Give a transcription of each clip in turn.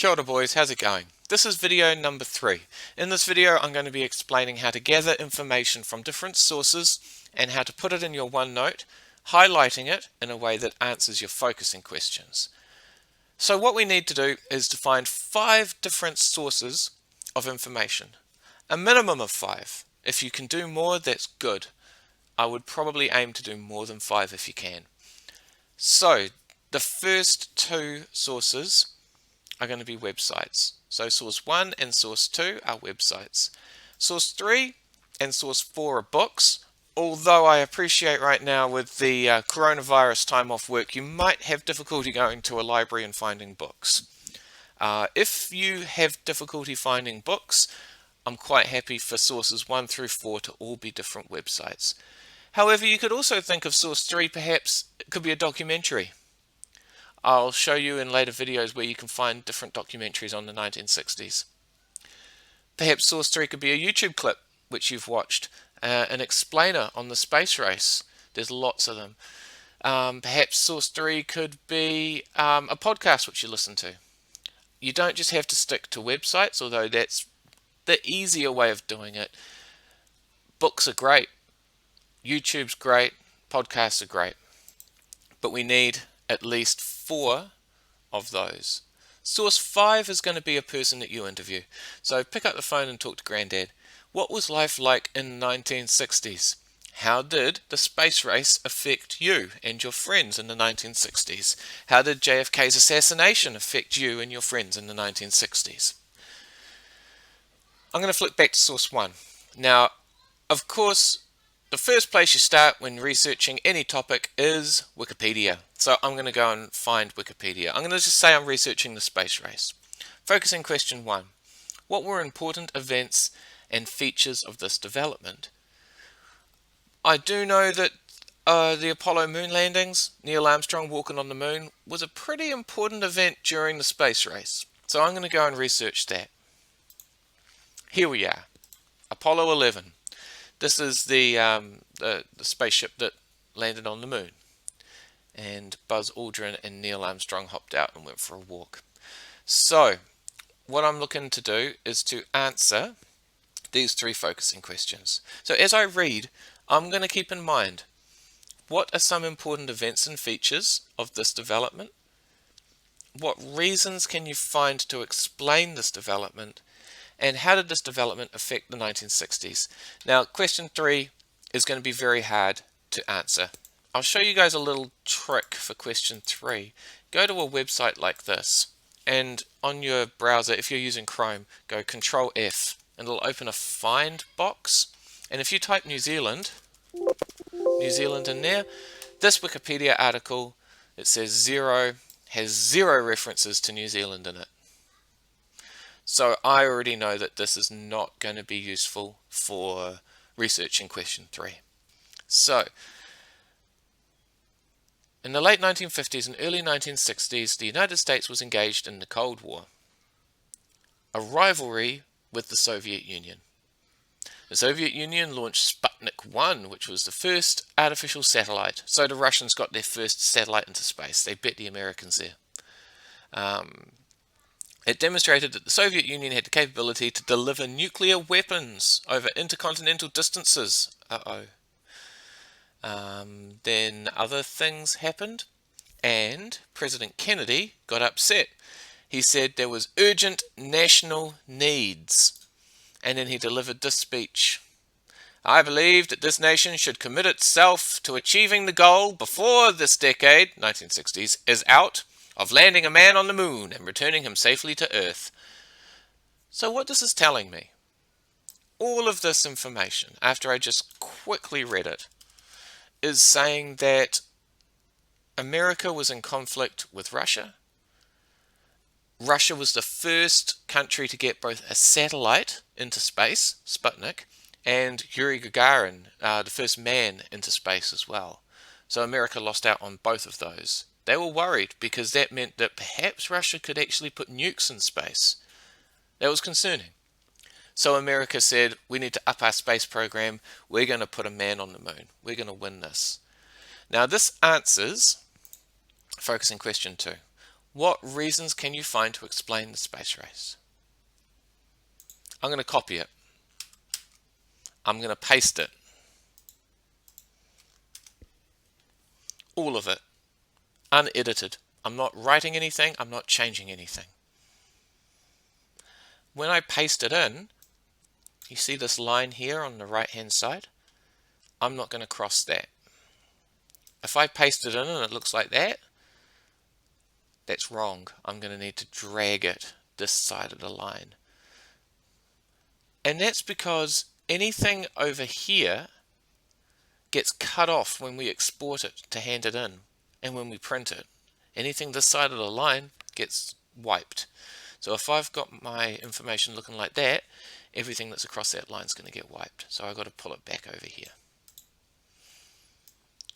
Kia ora boys, how's it going? This is video number 3. In this video I'm going to be explaining how to gather information from different sources and how to put it in your OneNote, highlighting it in a way that answers your focusing questions. So what we need to do is to find 5 different sources of information. A minimum of 5. If you can do more, that's good. I would probably aim to do more than 5 if you can. So the first 2 sources are going to be websites. So source 1 and source 2 are websites. Source 3 and source 4 are books. Although I appreciate right now with the coronavirus time off work, you might have difficulty going to a library and finding books. If you have difficulty finding books, I'm quite happy for sources 1 through 4 to all be different websites. However, you could also think of source 3 perhaps it could be a documentary. I'll show you in later videos where you can find different documentaries on the 1960s. Perhaps source 3 could be a YouTube clip which you've watched, an explainer on the space race. There's lots of them. Perhaps source 3 could be a podcast which you listen to. You don't just have to stick to websites, although that's the easier way of doing it. Books are great. YouTube's great. Podcasts are great. But we need at least 4 of those. Source 5 is going to be a person that you interview. So pick up the phone and talk to Granddad. What was life like in the 1960s? How did the space race affect you and your friends in the 1960s? How did JFK's assassination affect you and your friends in the 1960s? I'm going to flip back to source 1. Now, of course, the first place you start when researching any topic is Wikipedia. So I'm going to go and find Wikipedia. I'm going to just say I'm researching the space race. Focusing question 1. What were important events and features of this development? I do know that the Apollo moon landings, Neil Armstrong walking on the moon, was a pretty important event during the space race. So I'm going to go and research that. Here we are. Apollo 11. This is the spaceship that landed on the moon. And Buzz Aldrin and Neil Armstrong hopped out and went for a walk. So, what I'm looking to do is to answer these 3 focusing questions. So as I read, I'm going to keep in mind, what are some important events and features of this development? What reasons can you find to explain this development? And how did this development affect the 1960s? Now, question 3 is going to be very hard to answer. I'll show you guys a little trick for question 3. Go to a website like this, and on your browser, if you're using Chrome, go Control F, and it'll open a find box. And if you type New Zealand in there, this Wikipedia article, it says has 0 references to New Zealand in it. So I already know that this is not going to be useful for researching question 3. So, in the late 1950s and early 1960s, the United States was engaged in the Cold War, a rivalry with the Soviet Union. The Soviet Union launched Sputnik 1, which was the first artificial satellite. So the Russians got their first satellite into space. They bet the Americans there. It demonstrated that the Soviet Union had the capability to deliver nuclear weapons over intercontinental distances. Then other things happened, and President Kennedy got upset. He said there was urgent national needs, and then he delivered this speech. I believe that this nation should commit itself to achieving the goal before this decade, 1960s, is out, of landing a man on the moon and returning him safely to Earth. So what this is telling me, all of this information, after I just quickly read it, is saying that America was in conflict with Russia. Russia was the first country to get both a satellite into space, Sputnik, and Yuri Gagarin, the first man into space as well. So America lost out on both of those. They were worried because that meant that perhaps Russia could actually put nukes in space. That was concerning. So America said, we need to up our space program. We're going to put a man on the moon. We're going to win this. Now this answers focusing question 2. What reasons can you find to explain the space race? I'm going to copy it. I'm going to paste it. All of it. Unedited. I'm not writing anything. I'm not changing anything. When I paste it in, you see this line here on the right hand side? I'm not going to cross that. If I paste it in and it looks like that, that's wrong. I'm going to need to drag it this side of the line. And that's because anything over here gets cut off when we export it to hand it in and when we print it. Anything this side of the line gets wiped. So if I've got my information looking like that, everything that's across that line is going to get wiped. So I've got to pull it back over here.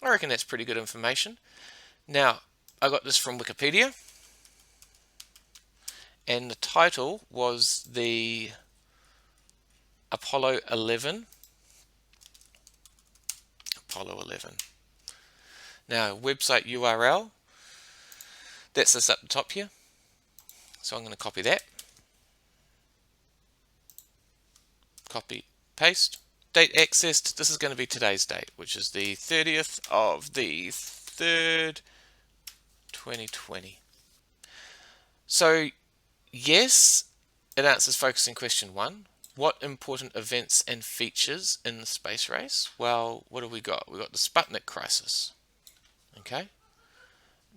I reckon that's pretty good information. Now, I got this from Wikipedia, and the title was the Apollo 11. Apollo 11. Now, website URL, that's this up the top here. So I'm going to copy that. Copy, paste. Date accessed, this is going to be today's date, which is the 30th of the 3rd, 2020. So, yes, it answers focusing question 1. What important events and features in the space race? Well, what have we got? We've got the Sputnik crisis. Okay.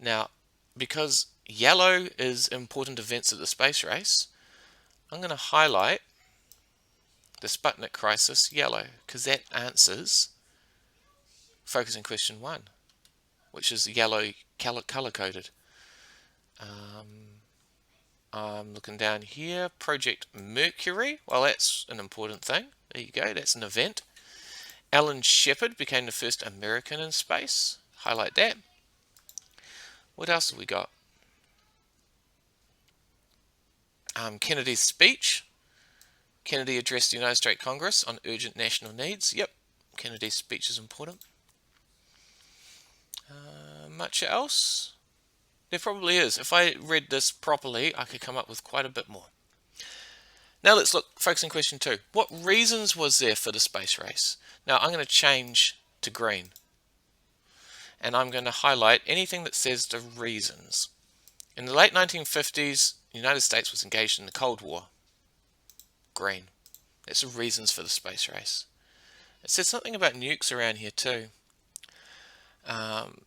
Now, because yellow is important events of the space race, I'm going to highlight the Sputnik crisis yellow, because that answers focusing question 1, which is yellow color-coded. I'm looking down here, Project Mercury. Well, that's an important thing. There you go, that's an event. Alan Shepard became the first American in space. Highlight that. What else have we got? Kennedy's speech. Kennedy addressed the United States Congress on urgent national needs. Yep, Kennedy's speech is important. Much else? There probably is. If I read this properly, I could come up with quite a bit more. Now let's look, focusing question 2. What reasons was there for the space race? Now I'm going to change to green. And I'm going to highlight anything that says the reasons. In the late 1950s, the United States was engaged in the Cold War. Green. That's the reasons for the space race. It said something about nukes around here too.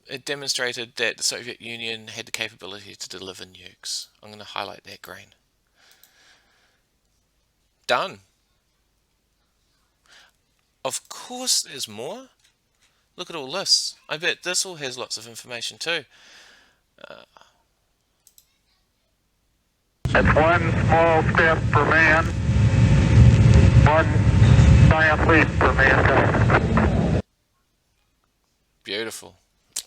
It demonstrated that the Soviet Union had the capability to deliver nukes. I'm going to highlight that green. Done. Of course there's more. Look at all this. I bet this all has lots of information too. It's one small step for man, one giant leap for mankind.